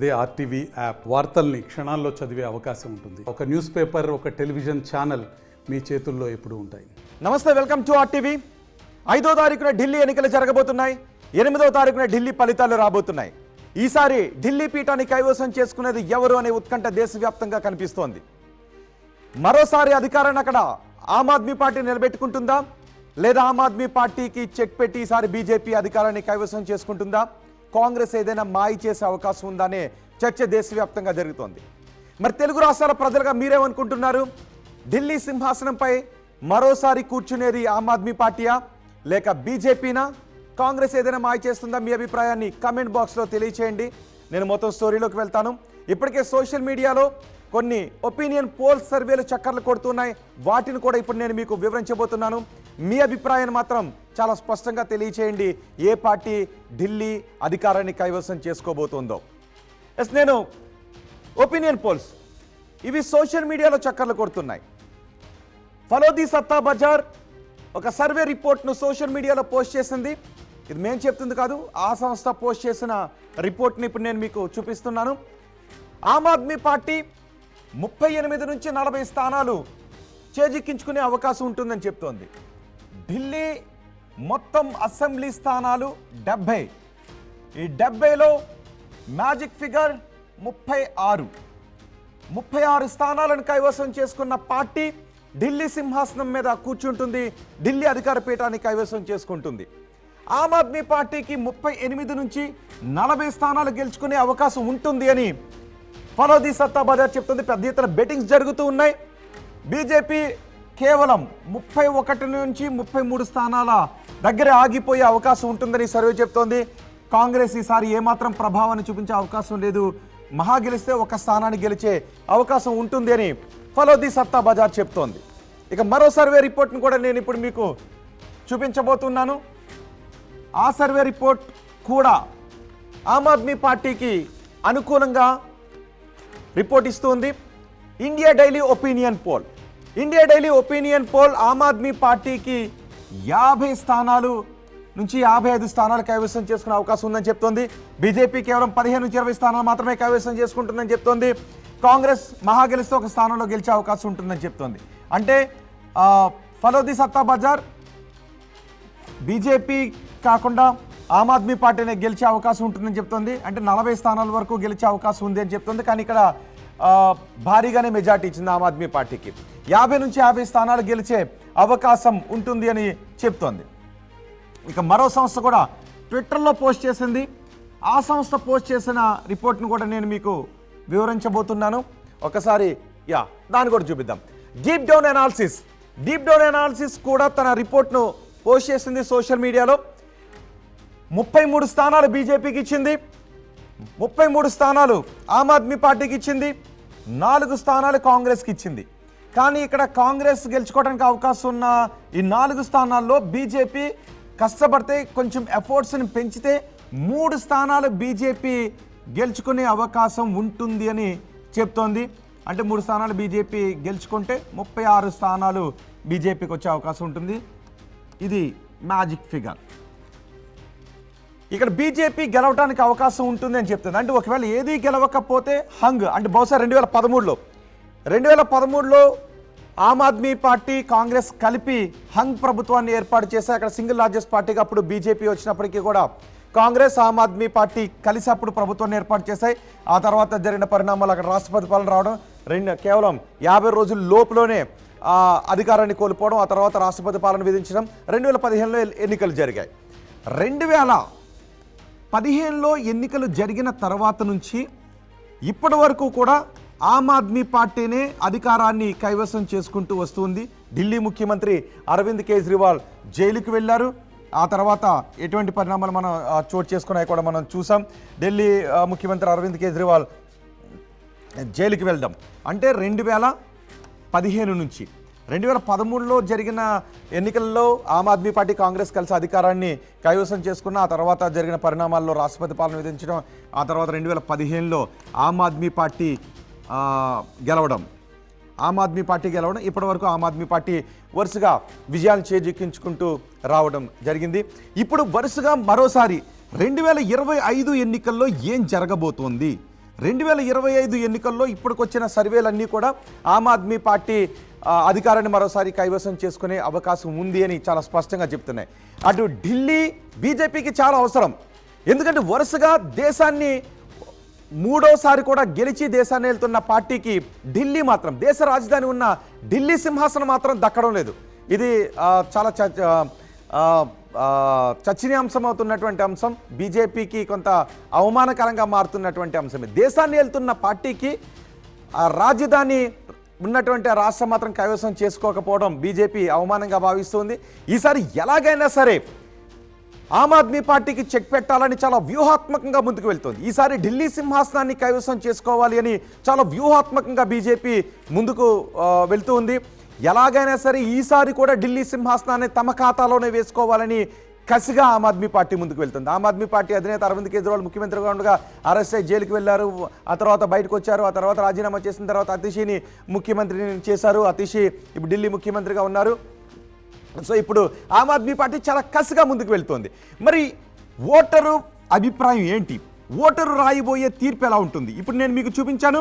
అదే RTV app వార్తల్ని క్షణాల్లో చదివే అవకాశం ఉంటుంది. ఒక న్యూస్ పేపర్, ఒక టెలివిజన్ ఛానల్ మీ చేతుల్లో ఎప్పుడూ ఉంటాయి. నమస్తే, వెల్కమ్ టు ఆర్టీవీ. 5వ తారీఖున ఢిల్లీ ఎన్నికలు జరగబోతున్నాయి. 8వ తారీఖున ఢిల్లీ ఫలితాలు రాబోతున్నాయి. ఈసారి ఢిల్లీ పీఠాన్ని కైవసం చేసుకునేది ఎవరు అనే ఉత్కంఠ దేశవ్యాప్తంగా కనిపిస్తోంది. మరోసారి అధికారాన్ని అక్కడ ఆమ్ ఆద్మీ పార్టీ నిలబెట్టుకుంటుందా, లేదా ఆమ్ ఆద్మీ పార్టీకి చెక్ పెట్టి ఈసారి బీజేపీ అధికారాన్ని కైవసం చేసుకుంటుందా, కాంగ్రెస్ ఏదైనా మాయ చేసే అవకాశం ఉందనే చర్చ దేశవ్యాప్తంగా జరుగుతోంది. మరి తెలుగు రాష్ట్రాల ప్రజలుగా మీరేమనుకుంటున్నారు? ఢిల్లీ సింహాసనంపై మరోసారి కూర్చునేది ఆమ్ ఆద్మీ పార్టీయా, లేక బీజేపీనా? కాంగ్రెస్ ఏదైనా మాయ చేస్తుందా? మీ అభిప్రాయాన్ని కామెంట్ బాక్స్లో తెలియచేయండి. నేను మొత్తం స్టోరీలోకి వెళ్తాను. ఇప్పటికే సోషల్ మీడియాలో కొన్ని ఒపీనియన్ పోల్ సర్వేలు చక్కర్లు కొడుతున్నాయి. వాటిని కూడా ఇప్పుడు నేను మీకు వివరించబోతున్నాను. మీ అభిప్రాయాన్ని మాత్రం చాలా స్పష్టంగా తెలియచేయండి. ఏ పార్టీ ఢిల్లీ అధికారాన్ని కైవసం చేసుకోబోతుందో. నేను ఒపీనియన్ పోల్స్ ఇవి సోషల్ మీడియాలో చక్కర్లు కొడుతున్నాయి. ఫలో ది సత్తా బజార్ ఒక సర్వే రిపోర్ట్ను సోషల్ మీడియాలో పోస్ట్ చేసింది. ఇది మేము చెప్తుంది కాదు, ఆ సంస్థ పోస్ట్ చేసిన రిపోర్ట్ని ఇప్పుడు నేను మీకు చూపిస్తున్నాను. ఆమ్ ఆద్మీ పార్టీ 38 నుంచి 40 స్థానాలు చేజిక్కించుకునే అవకాశం ఉంటుందని చెప్తోంది. ఢిల్లీ మొత్తం అసెంబ్లీ స్థానాలు 70. ఈ 70లో మ్యాజిక్ ఫిగర్ 36 స్థానాలను కైవసం చేసుకున్న పార్టీ ఢిల్లీ సింహాసనం మీద కూర్చుంటుంది. ఢిల్లీ అధికార పీఠాన్ని కైవసం చేసుకుంటుంది. ఆమ్ ఆద్మీ పార్టీకి 38 నుంచి 40 స్థానాలు గెలుచుకునే అవకాశం ఉంటుంది అని ఫలో ది సత్తా బజార్ చెప్తుంది. పెద్ద ఎత్తున బెట్టింగ్స్ జరుగుతూ ఉన్నాయి. బీజేపీ కేవలం 31 నుంచి 33 స్థానాల దగ్గర ఆగిపోయే అవకాశం ఉంటుందని సర్వే చెప్తోంది. కాంగ్రెస్ ఈసారి ఏమాత్రం ప్రభావాన్ని చూపించే అవకాశం లేదు. మహా గెలిస్తే ఒక స్థానాన్ని గెలిచే అవకాశం ఉంటుంది అని ఫలో ది సత్తా బజార్ చెప్తోంది. ఇక మరో సర్వే రిపోర్ట్ను కూడా నేను ఇప్పుడు మీకు చూపించబోతున్నాను. ఆ సర్వే రిపోర్ట్ కూడా ఆమ్ ఆద్మీ పార్టీకి అనుకూలంగా రిపోర్ట్ ఇస్తుంది. India daily opinion poll Aam Aadmi పార్టీకి 50 స్థానాలు నుంచి 55 స్థానాలు కైవసం చేసుకునే అవకాశం ఉందని చెప్తోంది. బీజేపీ కేవలం 15 నుంచి 20 స్థానాలు మాత్రమే కైవసం చేసుకుంటుందని చెప్తోంది. కాంగ్రెస్ మహా గెలిస్తే ఒక స్థానంలో గెలిచే అవకాశం ఉంటుందని చెప్తోంది. అంటే ఫలో ది సత్తా బజార్ బీజేపీ కాకుండా ఆమ్ ఆద్మీ పార్టీనే గెలిచే అవకాశం ఉంటుందని చెప్తోంది. అంటే 40 స్థానాల వరకు గెలిచే అవకాశం ఉంది అని చెప్తుంది. కానీ ఇక్కడ భారీగానే మెజార్టీ ఇచ్చింది ఆమ్ ఆద్మీ పార్టీకి. 50 నుంచి 50 స్థానాలు గెలిచే అవకాశం ఉంటుంది అని చెప్తోంది. ఇక మరో సంస్థ కూడా ట్విట్టర్లో పోస్ట్ చేసింది. ఆ సంస్థ పోస్ట్ చేసిన రిపోర్ట్ను కూడా నేను మీకు వివరించబోతున్నాను. ఒకసారి దాన్ని కూడా చూపిద్దాం. డీప్ డౌన్ అనాలిసిస్ కూడా తన రిపోర్ట్ను పోస్ట్ చేసింది సోషల్ మీడియాలో. 33 స్థానాలు బీజేపీకి ఇచ్చింది, 33 స్థానాలు ఆమ్ ఆద్మీ పార్టీకి ఇచ్చింది, 4 స్థానాలు కాంగ్రెస్కి ఇచ్చింది. కానీ ఇక్కడ కాంగ్రెస్ గెలుచుకోవడానికి అవకాశం ఉన్న ఈ 4 స్థానాల్లో బీజేపీ కష్టపడితే, కొంచెం ఎఫర్ట్స్ని పెంచితే 3 స్థానాలు బీజేపీ గెలుచుకునే అవకాశం ఉంటుంది అని చెప్తోంది. అంటే 3 స్థానాలు బీజేపీ గెలుచుకుంటే 36 స్థానాలు బీజేపీకి వచ్చే అవకాశం ఉంటుంది. ఇది మ్యాజిక్ ఫిగర్. ఇక్కడ బీజేపీ గెలవడానికి అవకాశం ఉంటుంది అని చెప్తుంది. అంటే ఒకవేళ ఏది గెలవకపోతే అంటే బహుశా 2013లో ఆమ్ ఆద్మీ పార్టీ కాంగ్రెస్ కలిపి హంగ్ ప్రభుత్వాన్ని ఏర్పాటు చేశాయి. అక్కడ సింగిల్ లార్జెస్ట్ పార్టీగా అప్పుడు బీజేపీ వచ్చినప్పటికీ కూడా కాంగ్రెస్ ఆమ్ ఆద్మీ పార్టీ కలిసి అప్పుడు ప్రభుత్వాన్ని ఏర్పాటు చేశాయి. ఆ తర్వాత జరిగిన పరిణామాలు అక్కడ రాష్ట్రపతి పాలన రావడం, కేవలం 50 రోజుల లోపులోనే అధికారాన్ని కోల్పోవడం, ఆ తర్వాత రాష్ట్రపతి పాలన విధించడం. 2015లో ఎన్నికలు జరిగాయి. 2015లో ఎన్నికలు జరిగిన తర్వాత నుంచి ఇప్పటి వరకు కూడా ఆమ్ ఆద్మీ పార్టీనే అధికారాన్ని కైవసం చేసుకుంటూ వస్తుంది. ఢిల్లీ ముఖ్యమంత్రి అరవింద్ కేజ్రీవాల్ జైలుకి వెళ్ళారు. ఆ తర్వాత ఎటువంటి పరిణామాలు మనం చోటు చేసుకున్నాయి కూడా మనం చూసాం. ఢిల్లీ ముఖ్యమంత్రి అరవింద్ కేజ్రీవాల్ జైలుకి వెళ్ళడం అంటే 2015 నుంచి 2013లో జరిగిన ఎన్నికల్లో ఆమ్ ఆద్మీ పార్టీ కాంగ్రెస్ కలిసి అధికారాన్ని కైవసం చేసుకున్న ఆ తర్వాత జరిగిన పరిణామాల్లో రాష్ట్రపతి పాలన విధించడం, ఆ తర్వాత 2015లో ఆమ్ ఆద్మీ పార్టీ గెలవడం, ఇప్పటి వరకు ఆమ్ ఆద్మీ పార్టీ వరుసగా విజయాలు చేజిక్కించుకుంటూ రావడం జరిగింది. ఇప్పుడు వరుసగా మరోసారి 2025 ఎన్నికల్లో ఏం జరగబోతోంది, 2025 ఎన్నికల్లో ఇప్పటికొచ్చిన సర్వేలన్నీ కూడా ఆమ్ ఆద్మీ పార్టీ అధికారాన్ని మరోసారి కైవసం చేసుకునే అవకాశం ఉంది అని చాలా స్పష్టంగా చెప్తున్నాయి. అటు ఢిల్లీ బీజేపీకి చాలా అవసరం. ఎందుకంటే వరుసగా దేశాన్ని మూడోసారి కూడా గెలిచి దేశాన్ని వెళ్తున్న పార్టీకి ఢిల్లీ మాత్రం, దేశ రాజధాని ఉన్న ఢిల్లీ సింహాసనం మాత్రం దక్కడం లేదు. ఇది చాలా చర్చనీయాంశం అవుతున్నటువంటి అంశం. బీజేపీకి కొంత అవమానకరంగా మారుతున్నటువంటి అంశమే. దేశాన్ని వెళ్తున్న పార్టీకి రాజధాని ఉన్నటువంటి రాష్ట్రం మాత్రం కైవసం చేసుకోకపోవడం బీజేపీ అవమానంగా భావిస్తుంది. ఈసారి ఎలాగైనా సరే ఆమ్ ఆద్మీ పార్టీకి చెక్ పెట్టాలని చాలా వ్యూహాత్మకంగా ముందుకు వెళ్తుంది. ఈసారి ఢిల్లీ సింహాసనాన్ని కైవసం చేసుకోవాలి అని చాలా వ్యూహాత్మకంగా బీజేపీ ముందుకు వెళ్తూ ఉంది. ఎలాగైనా సరే ఈసారి కూడా ఢిల్లీ సింహాసనాన్ని తమ ఖాతాలోనే వేసుకోవాలని కసిగా ఆమ్ ఆద్మీ పార్టీ ముందుకు వెళ్తుంది. ఆమ్ ఆద్మీ పార్టీ అధినేత అరవింద్ కేజ్రీవాల్ ముఖ్యమంత్రిగా ఉండగా అరెస్ట్ అయ్యి జైలుకి వెళ్ళారు. ఆ తర్వాత బయటకు వచ్చారు. ఆ తర్వాత రాజీనామా చేసిన తర్వాత అతిషిని ముఖ్యమంత్రిని చేశారు. అతిషి ఇప్పుడు ఢిల్లీ ముఖ్యమంత్రిగా ఉన్నారు. సో ఇప్పుడు ఆమ్ ఆద్మీ పార్టీ చాలా కసిగా ముందుకు వెళ్తోంది. మరి ఓటరు అభిప్రాయం ఏంటి? ఓటరు రాయబోయే తీర్పు ఎలా ఉంటుంది? ఇప్పుడు నేను మీకు చూపించాను.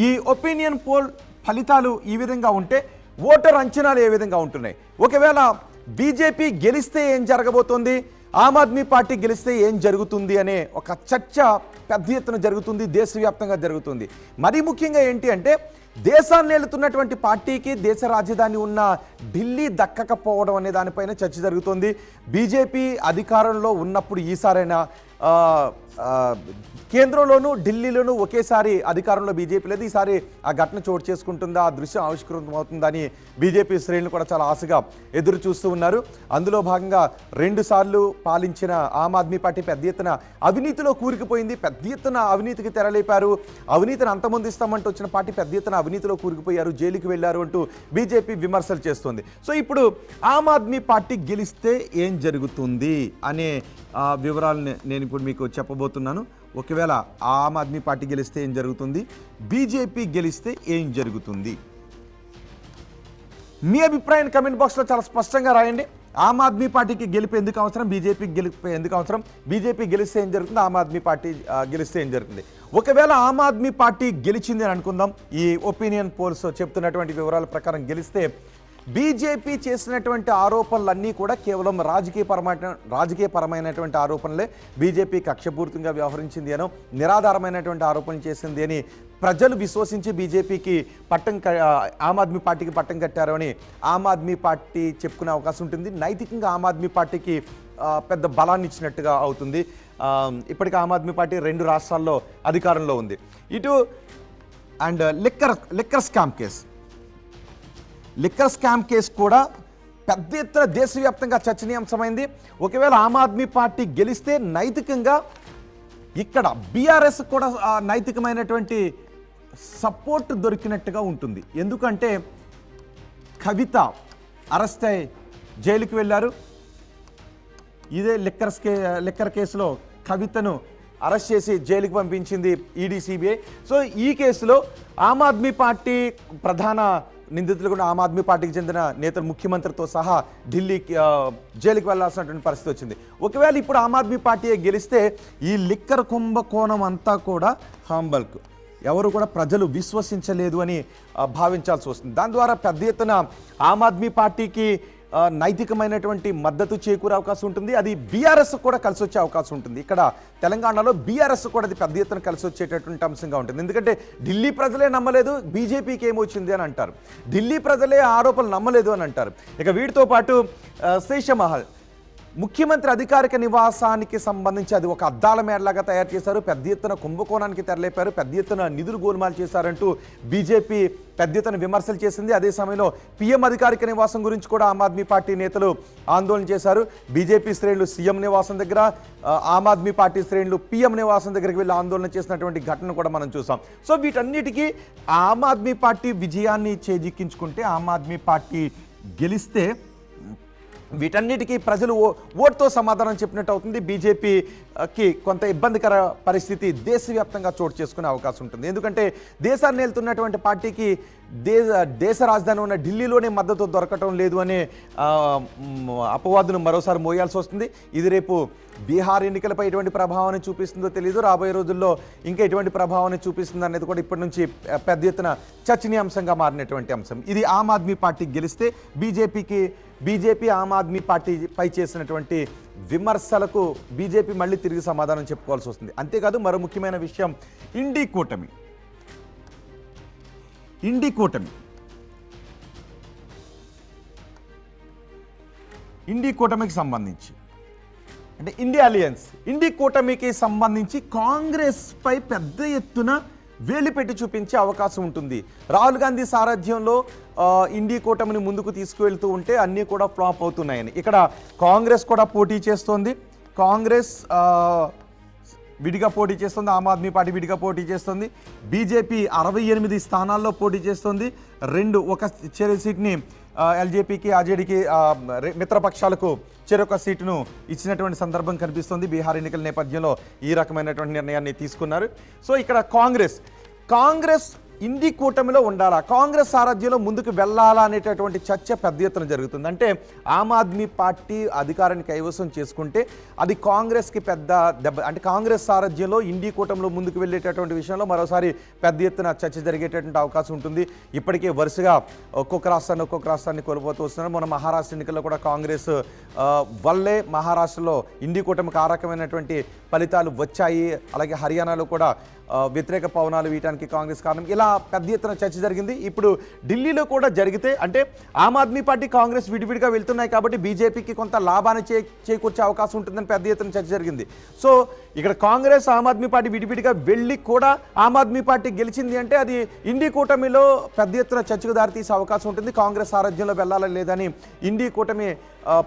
ఈ ఒపీనియన్ పోల్ ఫలితాలు ఈ విధంగా ఉంటే ఓటర్ అంచనాలు ఏ విధంగా ఉంటున్నాయి. ఒకవేళ బీజేపీ గెలిస్తే ఏం జరగబోతోంది, ఆమ్ ఆద్మీ పార్టీ గెలిస్తే ఏం జరుగుతుంది అనే ఒక చర్చ పెద్ద ఎత్తున జరుగుతుంది, దేశవ్యాప్తంగా జరుగుతుంది. మరీ ముఖ్యంగా ఏంటి అంటే దేశాన్ని ఏలుతున్నటువంటి పార్టీకి దేశ రాజధాని ఉన్న ఢిల్లీ దక్కకపోవడం అనే దానిపైన చర్చ జరుగుతోంది. బీజేపీ అధికారంలో ఉన్నప్పుడు ఈసారైనా కేంద్రంలోనూ ఢిల్లీలోనూ ఒకేసారి అధికారంలో బీజేపీ లేదు. ఈసారి ఆ ఘటన చోటు చేసుకుంటుందా, ఆ దృశ్యం ఆవిష్కృతమవుతుందని బీజేపీ శ్రేణులు కూడా చాలా ఆశగా ఎదురు చూస్తూ ఉన్నారు. అందులో భాగంగా 2 సార్లు పాలించిన ఆమ్ ఆద్మీ పార్టీ పెద్ద ఎత్తున అవినీతిలో కూరుకుపోయింది. పెద్ద ఎత్తున అవినీతికి తెరలేపారు. అవినీతిని అంతమొందిస్తామంటూ వచ్చిన పార్టీ పెద్ద ఎత్తున అవినీతిలో కూరుకుపోయారు, జైలుకి వెళ్లారు అంటూ బీజేపీ విమర్శలు చేస్తుంది. సో ఇప్పుడు ఆమ్ ఆద్మీ పార్టీ గెలిస్తే ఏం జరుగుతుంది అనే వివరాలను నేను ఇప్పుడు మీకు చెప్పబోతున్నాను. ఒకవేళ ఆమ్ ఆద్మీ పార్టీ గెలిస్తే ఏం జరుగుతుంది, బీజేపీ గెలిస్తే ఏం జరుగుతుంది? మీ అభిప్రాయాన్ని కమెంట్ బాక్స్లో చాలా స్పష్టంగా రాయండి. ఆమ్ ఆద్మీ పార్టీకి గెలుపు ఎందుకు అవసరం, బీజేపీకి గెలుపు ఎందుకు అవసరం, బీజేపీ గెలిస్తే ఏం జరుగుతుంది, ఆమ్ ఆద్మీ పార్టీ గెలిస్తే ఏం జరుగుతుంది? ఒకవేళ ఆమ్ ఆద్మీ పార్టీ గెలిచింది అని అనుకుందాం, ఈ ఒపీనియన్ పోల్స్ చెప్తున్నటువంటి వివరాల ప్రకారం గెలిస్తే బీజేపీ చేసినటువంటి ఆరోపణలన్నీ కూడా కేవలం రాజకీయపరమైనటువంటి ఆరోపణలే. బీజేపీ కక్షపూర్తిగా వ్యవహరించింది అనో, నిరాధారమైనటువంటి ఆరోపణలు చేసింది అని ప్రజలు విశ్వసించి బీజేపీకి ఆమ్ ఆద్మీ పార్టీకి పట్టం కట్టారు అని ఆమ్ ఆద్మీ పార్టీ చెప్పుకునే అవకాశం ఉంటుంది. నైతికంగా ఆమ్ ఆద్మీ పార్టీకి పెద్ద బలాన్ని ఇచ్చినట్టుగా అవుతుంది. ఇప్పటికీ ఆమ్ ఆద్మీ పార్టీ 2 రాష్ట్రాల్లో అధికారంలో ఉంది. ఇటు అండ్ లిక్కర్ స్కామ్ కేసు కూడా పెద్ద ఎత్తున దేశవ్యాప్తంగా చర్చనీయాంశమైంది. ఒకవేళ ఆమ్ ఆద్మీ పార్టీ గెలిస్తే నైతికంగా ఇక్కడ బీఆర్ఎస్ కూడా నైతికమైనటువంటి సపోర్ట్ దొరికినట్టుగా ఉంటుంది. ఎందుకంటే కవిత అరెస్ట్ అయి జైలుకి వెళ్ళారు. ఇదే లిక్కర్ కేసులో కవితను అరెస్ట్ చేసి జైలుకి పంపించింది ఈడీ, సిబిఐ. సో ఈ కేసులో ఆమ్ ఆద్మీ పార్టీ ప్రధాన నిందితులు కూడా ఆమ్ ఆద్మీ పార్టీకి చెందిన నేతలు ముఖ్యమంత్రితో సహా ఢిల్లీకి జైలుకి వెళ్లాల్సినటువంటి పరిస్థితి వచ్చింది. ఒకవేళ ఇప్పుడు ఆమ్ ఆద్మీ పార్టీ గెలిస్తే ఈ లిక్కర్ కుంభకోణం అంతా కూడా హాంబల్క్ ఎవరు కూడా ప్రజలు విశ్వసించలేదు అని భావించాల్సి వస్తుంది. దాని ద్వారా పెద్ద ఎత్తున ఆమ్ ఆద్మీ పార్టీకి నైతికమైనటువంటి మద్దతు చేకూరే అవకాశం ఉంటుంది. అది బీఆర్ఎస్ కూడా కలిసి వచ్చే అవకాశం ఉంటుంది. ఇక్కడ తెలంగాణలో బీఆర్ఎస్ కూడా అది పెద్ద ఎత్తున కలిసి వచ్చేటటువంటి అంశంగా ఉంటుంది. ఎందుకంటే ఢిల్లీ ప్రజలే నమ్మలేదు, బీజేపీకి ఏమొచ్చింది అని అంటారు. ఢిల్లీ ప్రజలే ఆరోపణలు నమ్మలేదు అని అంటారు. ఇక వీటితో పాటు శేషమహల్ ముఖ్యమంత్రి అధికారిక నివాసానికి సంబంధించి అది ఒక అద్దాల మేడలాగా తయారు చేశారు. పెద్ద ఎత్తున కుంభకోణానికి తెరలేపారు, పెద్ద ఎత్తున నిధులు గోల్మాలు చేశారంటూ బీజేపీ పెద్ద ఎత్తున విమర్శలు చేసింది. అదే సమయంలో పీఎం అధికారిక నివాసం గురించి కూడా ఆమ్ ఆద్మీ పార్టీ నేతలు ఆందోళన చేశారు. బీజేపీ శ్రేణులు సీఎం నివాసం దగ్గర, ఆమ్ ఆద్మీ పార్టీ శ్రేణులు పీఎం నివాసం దగ్గరికి వెళ్ళి ఆందోళన చేసినటువంటి ఘటన కూడా మనం చూసాం. సో వీటన్నిటికీ ఆమ్ ఆద్మీ పార్టీ విజయాన్ని చేజిక్కించుకుంటే, ఆమ్ ఆద్మీ పార్టీ గెలిస్తే వీటన్నిటికీ ప్రజలు ఓటుతో సమాధానం చెప్పినట్టు అవుతుంది. బీజేపీకి కొంత ఇబ్బందికర పరిస్థితి దేశవ్యాప్తంగా చోటు చేసుకునే అవకాశం ఉంటుంది. ఎందుకంటే దేశాన్ని వెళ్తున్నటువంటి పార్టీకి దేశ రాజధాని ఉన్న ఢిల్లీలోనే మద్దతు దొరకటం లేదు అనే అపవాదును మరోసారి మోయాల్సి వస్తుంది. ఇది రేపు బీహార్ ఎన్నికలపై ఎటువంటి ప్రభావాన్ని చూపిస్తుందో తెలియదు. రాబోయే రోజుల్లో ఇంకా ఎటువంటి ప్రభావాన్ని చూపిస్తుంది అనేది కూడా ఇప్పటి నుంచి పెద్ద ఎత్తున చర్చనీయాంశంగా మారినటువంటి అంశం. ఇది ఆమ్ ఆద్మీ పార్టీ గెలిస్తే బీజేపీ ఆమ్ ఆద్మీ పార్టీపై చేసినటువంటి విమర్శలకు బీజేపీ మళ్ళీ తిరిగి సమాధానం చెప్పుకోవాల్సి వస్తుంది. అంతేకాదు మరో ముఖ్యమైన విషయం ఇండీ కూటమికి సంబంధించి అంటే ఇండీ కూటమికి సంబంధించి కాంగ్రెస్ పై పెద్ద ఎత్తున వేలు పెట్టి చూపించే అవకాశం ఉంటుంది. రాహుల్ గాంధీ సారథ్యంలో ఇండీ కూటమిని ముందుకు తీసుకువెళ్తూ ఉంటే అన్నీ కూడా ఫ్లాప్ అవుతున్నాయని ఇక్కడ కాంగ్రెస్ కూడా పోటీ చేస్తోంది. కాంగ్రెస్ విడిగా పోటీ చేస్తుంది, ఆమ్ ఆద్మీ పార్టీ విడిగా పోటీ చేస్తుంది. బీజేపీ 68 స్థానాల్లో పోటీ చేస్తుంది. ఒక సీట్ని ఎల్జేపీకి ఆర్జేడీకి మిత్రపక్షాలకు చెరొక సీటును ఇచ్చినటువంటి సందర్భం కనిపిస్తుంది. బీహార్ ఎన్నికల నేపథ్యంలో ఈ రకమైనటువంటి నిర్ణయాన్ని తీసుకున్నారు. సో ఇక్కడ కాంగ్రెస్ ఇండీ కూటమిలో ఉండాలా, కాంగ్రెస్ సారథ్యంలో ముందుకు వెళ్ళాలా అనేటటువంటి చర్చ పెద్ద ఎత్తున జరుగుతుంది. అంటే ఆమ్ ఆద్మీ పార్టీ అధికారాన్ని కైవసం చేసుకుంటే అది కాంగ్రెస్కి పెద్ద దెబ్బ. అంటే కాంగ్రెస్ సారథ్యంలో ఇండీ కూటమిలో ముందుకు వెళ్ళేటటువంటి విషయంలో మరోసారి పెద్ద ఎత్తున చర్చ జరిగేటటువంటి అవకాశం ఉంటుంది. ఇప్పటికే వరుసగా ఒక్కొక్క రాష్ట్రాన్ని కోల్పోతూ వస్తున్నారు. మన మహారాష్ట్ర ఎన్నికల్లో కూడా కాంగ్రెస్ వల్లే మహారాష్ట్రలో ఇండీ కూటమికి ఆ రకమైనటువంటి ఫలితాలు వచ్చాయి. అలాగే హర్యానాలో కూడా వ్యతిరేక పవనాలు వీయటానికి కాంగ్రెస్ కారణం. ఇలా పెద్ద ఎత్తున చర్చ జరిగింది. ఇప్పుడు ఢిల్లీలో కూడా జరిగితే అంటే ఆమ్ ఆద్మీ పార్టీ కాంగ్రెస్ విడివిడిగా వెళ్తున్నాయి కాబట్టి బీజేపీకి కొంత లాభాన్ని చేకూర్చే అవకాశం ఉంటుందని పెద్ద ఎత్తున చర్చ జరిగింది. సో ఇక్కడ కాంగ్రెస్ ఆమ్ ఆద్మీ పార్టీ విడివిడిగా వెళ్ళి కూడా ఆమ్ ఆద్మీ పార్టీ గెలిచింది అంటే అది ఇండీ కూటమిలో పెద్ద ఎత్తున చర్చకు దారితీసే అవకాశం ఉంటుంది. కాంగ్రెస్ సారథ్యంలో వెళ్ళాలా లేదని ఇండీ కూటమి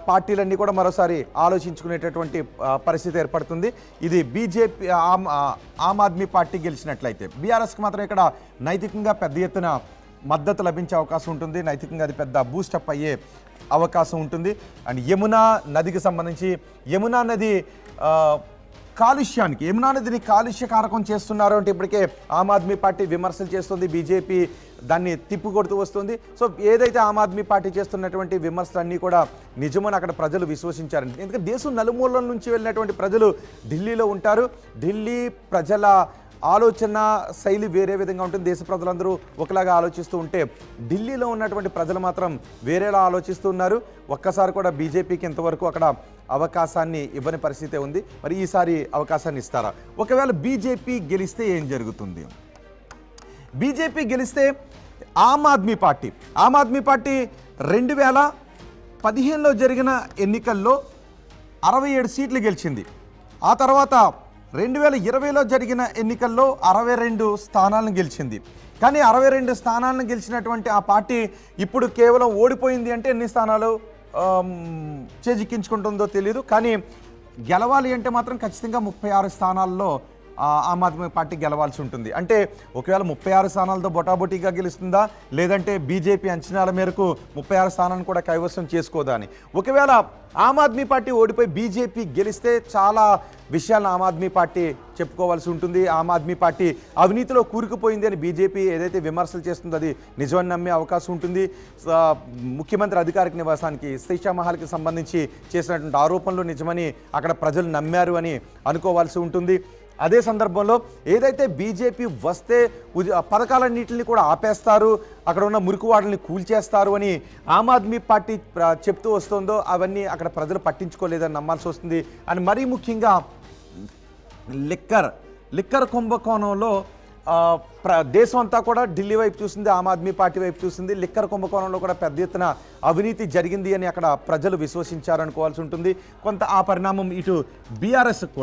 పార్టీలన్నీ కూడా మరోసారి ఆలోచించుకునేటటువంటి పరిస్థితి ఏర్పడుతుంది. ఇది బీజేపీ ఆమ్ ఆద్మీ పార్టీ గెలిచినట్లయితే బీఆర్ఎస్కి మాత్రం ఇక్కడ నైతికంగా పెద్ద ఎత్తున మద్దతు లభించే అవకాశం ఉంటుంది. నైతికంగా అది పెద్ద బూస్టప్ అయ్యే అవకాశం ఉంటుంది. అండ్ యమునా నదికి సంబంధించి యమునా నదిని కాలుష్యకారకం చేస్తున్నారు అంటే ఇప్పటికే ఆమ్ ఆద్మీ పార్టీ విమర్శలు చేస్తుంది, బీజేపీ దాన్ని తిప్పికొడుతూ వస్తుంది. సో ఏదైతే ఆమ్ ఆద్మీ పార్టీ చేస్తున్నటువంటి విమర్శలన్నీ కూడా నిజమని అక్కడ ప్రజలు విశ్వసించారండి. ఎందుకంటే దేశం నలుమూలల నుంచి వెళ్ళినటువంటి ప్రజలు ఢిల్లీలో ఉంటారు. ఢిల్లీ ప్రజల ఆలోచన శైలి వేరే విధంగా ఉంటుంది. దేశ ప్రజలందరూ ఒకలాగా ఆలోచిస్తూ ఉంటే ఢిల్లీలో ఉన్నటువంటి ప్రజలు మాత్రం వేరేలా ఆలోచిస్తూ ఉన్నారు. ఒక్కసారి కూడా బీజేపీకి ఇంతవరకు అక్కడ అవకాశాన్ని ఇవ్వని పరిస్థితే ఉంది. మరి ఈసారి అవకాశాన్ని ఇస్తారా? ఒకవేళ బీజేపీ గెలిస్తే ఏం జరుగుతుంది? బీజేపీ గెలిస్తే ఆమ్ ఆద్మీ పార్టీ 2015లో జరిగిన ఎన్నికల్లో 67 సీట్లు గెలిచింది. ఆ తర్వాత 2020లో జరిగిన ఎన్నికల్లో 62 స్థానాలను గెలిచింది. కానీ 62 స్థానాలను గెలిచినటువంటి ఆ పార్టీ ఇప్పుడు కేవలం ఓడిపోయింది అంటే ఎన్ని స్థానాలు చేజిక్కించుకుంటుందో తెలియదు. కానీ గెలవాలి అంటే మాత్రం ఖచ్చితంగా 36 స్థానాల్లో ఆమ్ ఆద్మీ పార్టీ గెలవాల్సి ఉంటుంది. అంటే ఒకవేళ 36 స్థానాలతో బొటాబొటీగా గెలుస్తుందా, లేదంటే బీజేపీ అంచనాల మేరకు 36 స్థానాలను కూడా కైవసం చేసుకోదా అని. ఒకవేళ ఆమ్ ఆద్మీ పార్టీ ఓడిపోయి బీజేపీ గెలిస్తే చాలా విషయాలను ఆమ్ ఆద్మీ పార్టీ చెప్పుకోవాల్సి ఉంటుంది. ఆమ్ ఆద్మీ పార్టీ అవినీతిలో కూరుకుపోయింది అని బీజేపీ ఏదైతే విమర్శలు చేస్తుందో అది నిజమని నమ్మే అవకాశం ఉంటుంది. ముఖ్యమంత్రి అధికారిక నివాసానికి శీషా మహల్కి సంబంధించి చేసినటువంటి ఆరోపణలు నిజమని అక్కడ ప్రజలు నమ్మారు అని అనుకోవాల్సి ఉంటుంది. అదే సందర్భంలో ఏదైతే బీజేపీ వస్తే పథకాలన్నింటినీ కూడా ఆపేస్తారు, అక్కడ ఉన్న మురికివాడల్ని కూల్చేస్తారు అని ఆమ్ ఆద్మీ పార్టీ చెప్తూ వస్తుందో అవన్నీ అక్కడ ప్రజలు పట్టించుకోలేదని నమ్మాల్సి వస్తుంది. అని మరీ ముఖ్యంగా లిక్కర్ కుంభకోణంలో దేశం అంతా కూడా ఢిల్లీ వైపు చూసింది, ఆమ్ ఆద్మీ పార్టీ వైపు చూసింది. లిక్కర్ కుంభకోణంలో కూడా పెద్ద ఎత్తున అవినీతి జరిగింది అని అక్కడ ప్రజలు విశ్వసించారనుకోవాల్సి ఉంటుంది. కొంత ఆ పరిణామం ఇటు బీఆర్ఎస్కి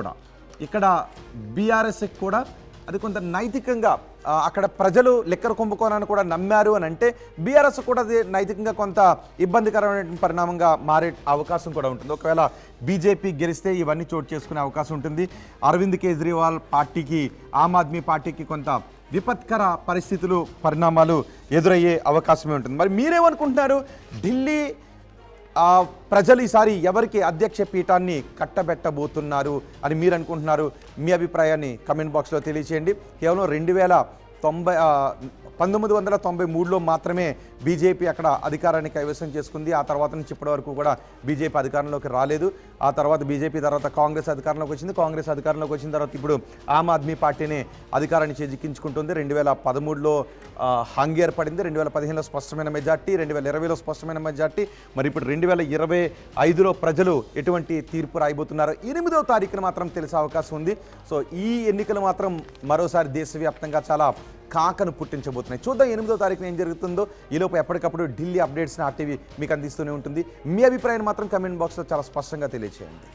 కూడా అది కొంత నైతికంగా అక్కడ ప్రజలు లిక్కర్ కుంభకోణాన్ని కూడా నమ్మారు అని అంటే బీఆర్ఎస్ కూడా అది నైతికంగా కొంత ఇబ్బందికరమైన పరిణామంగా మారే అవకాశం కూడా ఉంటుంది. ఒకవేళ బీజేపీ గెలిస్తే ఇవన్నీ చోటు చేసుకునే అవకాశం ఉంటుంది. అరవింద్ కేజ్రీవాల్ పార్టీకి, ఆమ్ ఆద్మీ పార్టీకి కొంత విపత్కర పరిణామాలు ఎదురయ్యే అవకాశమే ఉంటుంది. మరి మీరేమనుకుంటున్నారు? ఢిల్లీ ప్రజలు ఈసారి ఎవరికి అధ్యక్ష పీఠాన్ని కట్టబెట్టబోతున్నారు అని మీరు అనుకుంటున్నారు? మీ అభిప్రాయాన్ని కమెంట్ బాక్స్లో తెలియచేయండి. కేవలం 1993లో మాత్రమే బీజేపీ అక్కడ అధికారాన్ని కైవసం చేసుకుంది. ఆ తర్వాత నుంచి ఇప్పటి వరకు కూడా బీజేపీ అధికారంలోకి రాలేదు. ఆ తర్వాత బీజేపీ తర్వాత కాంగ్రెస్ అధికారంలోకి వచ్చింది. కాంగ్రెస్ అధికారంలోకి వచ్చిన తర్వాత ఇప్పుడు ఆమ్ ఆద్మీ పార్టీని అధికారాన్ని చేజిక్కించుకుంటుంది. 2013లో హంగ్ ఏర్పడింది. 2015లో స్పష్టమైన మెజార్టీ, 2020లో స్పష్టమైన మెజార్టీ. మరి ఇప్పుడు 2025లో ప్రజలు ఎటువంటి తీర్పు రాయబోతున్నారు 8వ తారీఖున మాత్రం తెలిసే అవకాశం ఉంది. సో ఈ ఎన్నికలు మాత్రం మరోసారి దేశవ్యాప్తంగా చాలా కాకను పుట్టించబోతున్నాయి. చూద్దాం 8వ తారీఖున ఏం జరుగుతుందో. ఈలోపు ఎప్పటికప్పుడు ఢిల్లీ అప్డేట్స్ని ఆర్టీవీ మీకు అందిస్తూనే ఉంటుంది. మీ అభిప్రాయాన్ని మాత్రం కమెంట్ బాక్స్లో చాలా స్పష్టంగా తెలియజేయండి.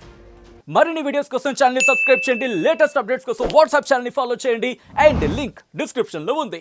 మరిన్ని వీడియోస్ కోసం ఛానల్ ని సబ్స్క్రైబ్ చేయండి. లేటెస్ట్ అప్డేట్స్ కోసం వాట్సాప్ ఛానల్ ని ఫాలో చేయండి. అండ్ లింక్ డిస్క్రిప్షన్ లో ఉంది.